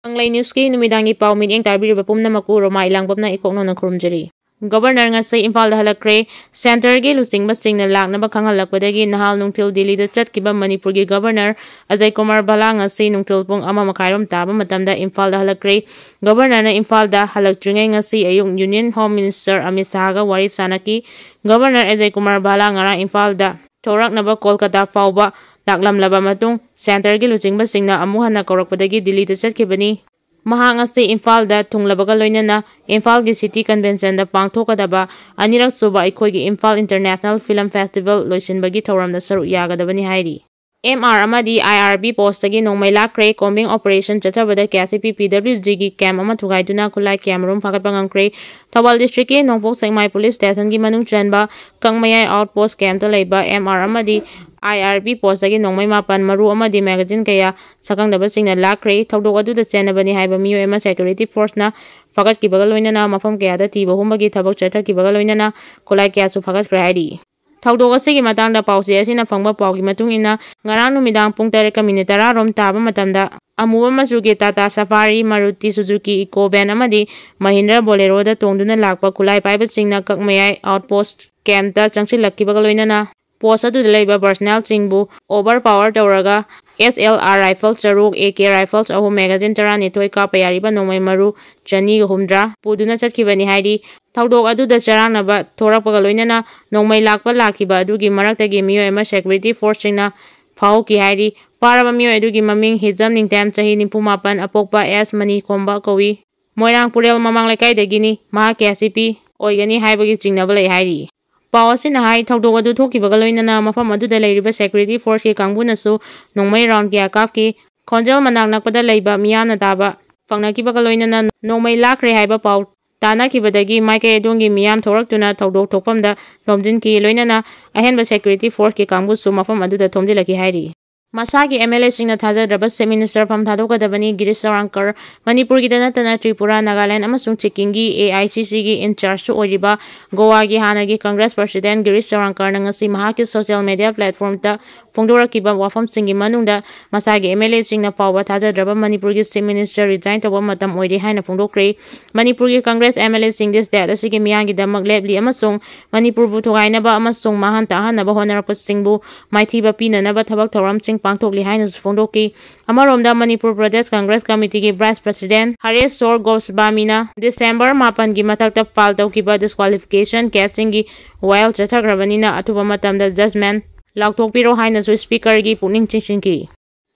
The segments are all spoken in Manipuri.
Anglai News ki numidangi pau minyeng tabiriba pumnamaku Roma ilangbamna ikokno na khurumjari. Governor ngasai Imphal da halakre center gi lusingba singna laknaba khanghalakpadagi nahal nungthil Delhi da chatkiba Manipur gi Governor Ajay Kumar Bala ngasai nungthil pung ama makhairom taba matamda Imphal da halakre. Governor na Imphal da halaktringai ngasai ayung Union Home Minister Amit Shah ga wari sanaki. Governor Ajay Kumar Bala ngara Imphal da thoraknaba Kolkata fauba laklamlaba matung center gi lusingba singna amuhana kaurakpadagi Delhi da chatkibani. Mahang asi Imphal da thunglabaga loinana Imphal gi City Convention da pangthokadaba anirak suba ikoi gi Imphal International Film Festival loisinbagi thauramda saru yagadabani hairi. MR amadi IRB post gi nongmai Leikhre combing operation chathabada KCP PWG gi camp ama thugaiduna khulai camroom phagatpa ngamkre. Thawal district ki Nongpok Sengmai police station gi manung chanba Kangmayai outpost camp ta leiba MR amadi IRB post gi nongmai mapan maru amadi magazine kaya sakangdaba singna Leikhre thodok adu da chenabani haiba miyo ema security force na phagat ki bagal loinana mafam kaya da tiba humbagi thabak chatha ki bagal loinana khulai kaya su phagat kre hairi. Thodok asigi matangda pause asina phangba pau gi matung ina ngarang numidang pung 3:10 rom taba matamda amuba machugi Tata Safari Maruti Suzuki Eco Van amadi Mahindra Bolero da tongduna lakpa khulai paiba singna Kakmayai outpost camp ta changsilakibaga loinana post adu leiba personnel chingbu overpower tawraga SLR rifles charuk AK rifles ahu magazine tarani thoi ka payariba nomai maru chani humdra puduna chatkibani hairi. Thodok adu da charanaba thorakpaga loinana nongmai lakpa lakiba adugi maraktagi miyo ema security force singna phau ki hairi. Paraba miyo adugi maming Hijam Ningtam chahi 94 apokpa S Mani Komba kawi Moirang Purel mamang lekai dagini maha KCP oigani haibagi chingnaba lei hairi. Pau asina hai thodok adu thokibaga loinana mafam aduda leiriba security force ki kangbunasu nongmai round kya kapki khonjal manak nakpada leiba miyamna taba phangnakibaga loinana nongmai Leikhre haiba pau tanakibadagi maikai adongi miyam thoraktuna thodok thokpamda lomjinki loinana ahenba security force ki kangbusu mafam aduda thomjilaki hairi. MASAGI MLA singna THAJADRABA State Minister PHAM THADOKadabani Girish Saurankar Manipur gi danatana Tripura Nagaland amasung Sikkim gi AICC gi in charge su oiriba Goa gi hanagi Congress President Girish Saurankar na ngasi mahaki social media platform ta phongdorakiba wafam singi manungda MASAGI MLA singna fawba THAJADRABA Manipur gi State Minister resign tawba matam oiri haina phongdokre. Manipur gi Congress MLA sing this that asigi miyangi damak lebli amasung Manipur bu thogainaba amasung mahan tahanaba honarapa singbu maithiba pinanaba thabak thoram sing pangthokli haina phongdoki. Amaromda Manipur Pradesh Congress Committee ki Vice President Hairi Sor Gosbamina December 8 gi mathakta file tawkiba disqualification casting gi while chathagrabanina atuba matamda judgment lauthokpiro haina su speaker gi puning chinchinki.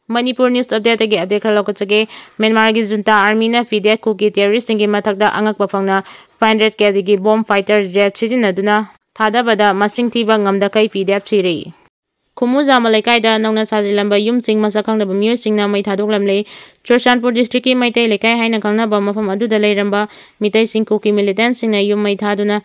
Manipur News Update gi update khara lokachage Myanmar gi junta army na fide ku ki terrorist gi mathakda angakpa phangna 500 kg gi bomb fighter jet sirinaduna thadabada masing thiba ngamda kai fide chiri. Khumuza Malaikai da nongna sajilamba yumsing masakangdaba miyosingna mai thadoklamle Churchanpur district ki maitai lekai haina khangnaba mafam aduda leiramba mitai singku ki militant singna yum mai thaduna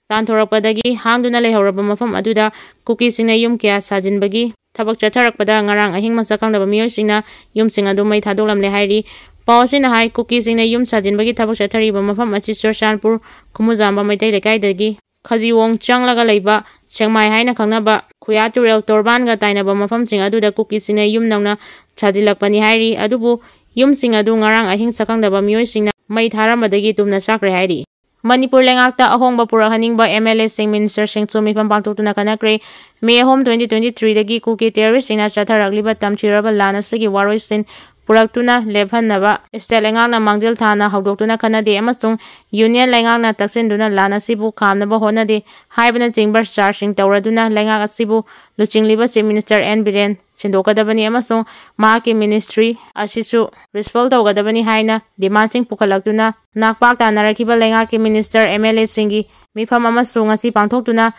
tanthorakpadagi hangduna leihoraba mafam aduda kuki singna yum kya sajinbagi thabak chatharakpada ngarang ahing masakangdaba miyosingna yumsing adu mai thadoklamle hairi. Pawasina hai kuki singna yum sajinbagi thabak chathariba mafam achi Churchanpur Khumuzamba maitai lekai dagi Khajiwong changlaga leiba Chengmai haina khangnaba Khuya Turel Torban ga tainaba mafam sing aduda kuki singna yum nangna chadilakpani hairi. Adubu yum sing adu ngarang ahing sakangdaba miyoi singna mai tharambadagi tumna sakre hairi. Manipur lengakta ahongba purahaningba MLA sing minister sing chumi pam pangtokna kanakre May 2023 dagi kuki terrorist singna chatharagliba tamchiraba lana sigi waroi sin Puraktuna Lephanaba State Lengangna Mangjil Thana Haudoktuna Kanade amasung Union Lengangna Taksinduna Lana Sibu Khamnaba Honade Haibana Chamber Charging Tauraduna Lengak Asibu Luchingliba Chief Minister N Biren Chindokadabani amasung Mahaki Ministry Asisu Respect Taugadabani Haina Demanding Pukalaktuna Nakpak Tanarakiba Lengaki Minister MLA Singi Mifam amasung asi pangthoktuna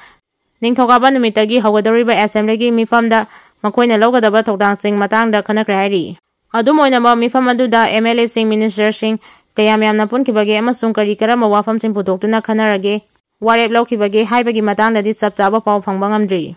Ningthokaba numitagi Haugadoriba Assembly gi mifamda makoina logadaba thokdang sing matangda khanakre hairi. Adumoinaba mifam aduda MLA sing minister sing kayam yamna punkibage amasung kari karama wafam sing putoktuna khanarage warep laukibage haibagi matangdadi chapchaba pau phangba ngamdri.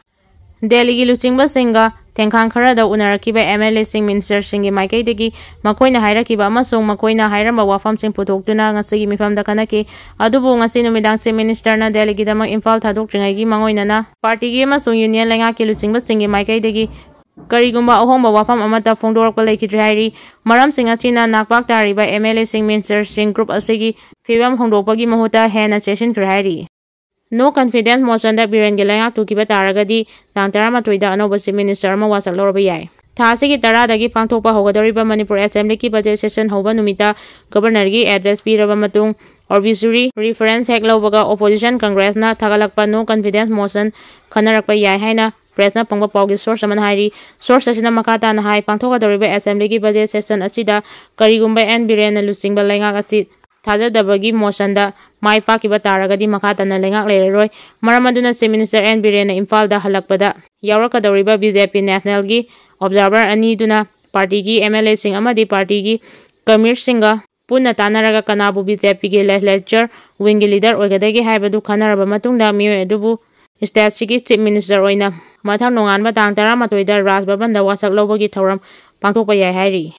Delhi gi luchingba singa tengkhang kharada unarakiba MLA sing minister singi maikaidagi makoina hairakiba amasung makoina hairamba wafam sing putoktuna ngasigi mifamda kanaki. Adubu ngasi numidang sing minister na Delhi gi damang Imphal thadok tringai gi mangoina na party gi amasung union lenga ki luchingba singi maikaidagi ꯀꯔꯤꯒꯨꯝꯕ ꯑꯍꯣꯡꯕ ꯋꯥꯐꯝ ꯑꯃꯠꯇ ꯐꯣꯡꯗꯣꯔꯛꯄ ꯂꯩꯈꯤꯗ꯭ꯔꯦ ꯍꯥꯏꯔꯤ꯫ ꯃꯔꯝꯁꯤꯡ ꯑꯁꯤꯅ ꯅꯥꯛꯄꯥꯛ ꯇꯥꯔꯤꯕ MLA-ꯁꯤꯡ ꯃꯤꯅꯤꯁꯇꯔꯁꯤꯡ ꯒ꯭ꯔꯨꯞ ꯑꯁꯤꯒꯤ ꯐꯤꯚꯝ ꯍꯣꯡꯗꯣꯛꯄꯒꯤ ꯃꯍꯨꯠꯇ ꯍꯦꯟꯅ ꯆꯦꯠꯁꯤꯟꯈ꯭ꯔꯦ ꯍꯥꯏꯔꯤ꯫ ꯅꯣ ꯀꯟꯐꯤꯗꯦꯟꯁ ꯃꯣꯁꯟꯗ ꯕꯤꯔꯦꯟꯒꯤ ꯂꯩꯉꯥꯛ ꯇꯨꯈꯤꯕ ꯇꯥꯔꯒꯗꯤ ꯇꯥꯡ 11ꯗ ꯑꯅꯧꯕ ꯆꯤꯐ ꯃꯤꯅꯤꯁꯇꯔ ꯑꯃ ꯋꯥꯁꯛ ꯂꯧꯔꯕ ꯌꯥꯏ꯫ ꯊꯥ ꯑꯁꯤꯒꯤ 10ꯗꯒꯤ ꯄꯥꯡꯊꯣꯛꯄ ꯍꯧꯒꯗꯧꯔꯤꯕ ꯃꯅꯤꯄꯨꯔ ꯑꯦꯁꯦꯝꯕ꯭ꯂꯤꯒꯤ ꯕꯖꯦꯠ ꯁꯦꯁꯟ ꯍꯧꯕ ꯅꯨꯃꯤꯠꯇ ꯒꯕꯔꯅꯔꯒꯤ ꯑꯦꯗ꯭ꯔꯦꯁ ꯄꯤꯔꯕ ꯃꯇꯨꯡ ꯑꯣꯕꯤꯖꯨꯔꯤ ꯔꯤꯐꯔꯦꯟꯁ ꯍꯦꯛ ꯂꯧꯕꯒ ꯑꯣꯄꯣꯖꯤꯁꯟ ꯀꯪꯒ꯭ꯔꯦꯁꯅ ꯊꯥꯒꯠꯂꯛꯄ ꯅꯣ ꯀꯟꯐꯤꯗꯦꯟꯁ ꯃꯣꯁꯟ ꯈꯟꯅꯔꯛꯄ ꯌꯥꯏ ꯍꯥꯏꯅ ꯄ꯭ꯔꯦꯁꯅ ꯐꯪꯕ ꯄꯥꯎꯒꯤ ꯁꯣꯔꯁ ꯑꯃꯅ ꯍꯥꯏꯔꯤ꯫ ꯁꯣꯔꯁ ꯑꯁꯤꯅ ꯃꯈꯥ ꯇꯥꯅ ꯍꯥꯏ ꯄꯥꯡꯊꯣꯛꯀꯗꯧꯔꯤꯕ ꯑꯦꯁꯦꯝꯕ꯭ꯂꯤꯒꯤ ꯕꯖꯦꯠ ꯁꯦꯁꯟ ꯑꯁꯤꯗ ꯀꯔꯤꯒꯨꯝꯕ ꯕꯤꯔꯦꯟꯅ ꯂꯨꯆꯤꯡꯕ ꯂꯩꯉꯥꯛ ꯑꯁꯤ ꯊꯥꯖꯗꯕꯒꯤ ꯃꯣꯁꯟꯗ ꯃꯥꯏ ꯄꯥꯛꯈꯤꯕ ꯇꯥꯔꯒꯗꯤ ꯃꯈꯥ ꯇꯥꯅ ꯂꯩꯉꯥꯛ ꯂꯩꯔꯔꯣꯏ꯫ ꯃꯔꯝ ꯑꯗꯨꯅ ꯆꯤꯐ ꯃꯤꯅꯤꯁꯇꯔ ꯕꯤꯔꯦꯟꯅ ꯏꯝꯐꯥꯜꯗ ꯍꯜꯂꯛꯄꯗ ꯌꯥꯎꯔꯛꯀꯗꯧꯔꯤꯕ BJP ꯅꯦꯁꯅꯦꯜꯒꯤ ꯑꯣꯕꯖꯥꯔꯚꯔ ꯑꯅꯤꯗꯨꯅ ꯄꯥꯔꯇꯤꯒꯤ MLA-ꯁꯤꯡ ꯑꯃꯗꯤ ꯄꯥꯔꯇꯤꯒꯤ ꯀꯃꯤꯔꯁꯁꯤꯡꯒ ꯄꯨꯟꯅ ꯇꯥꯟꯅꯔꯒ ꯀꯅꯥꯕꯨ BJPꯒꯤ ꯂꯦꯖꯤꯁꯂꯦꯆꯔ ꯋꯤꯡꯒꯤ ꯂꯤꯗꯔ ꯑꯣꯏꯒꯗꯒꯦ ꯍꯥꯏꯕꯗꯨ ꯈꯟꯅꯔꯕ ꯃꯇꯨꯡꯗ ꯃꯤꯑꯣꯏ ꯑꯗꯨꯕꯨ ꯁ꯭ꯇꯦꯠꯁꯤꯒꯤ ꯆꯤꯐ ꯃꯤꯅꯤꯁꯇꯔ ꯑꯣꯏꯅ ꯃꯊꯪ ꯅꯣꯡꯉꯥꯟꯕ ꯇꯥꯡ 11ꯗ ꯔꯥꯖ ꯚꯕꯟꯗ ꯋꯥꯁꯛ ꯂꯧꯕꯒꯤ ꯊꯧꯔꯝ ꯄꯥꯡꯊꯣꯛꯄ ꯌꯥꯏ ꯍꯥꯏꯔꯤ꯫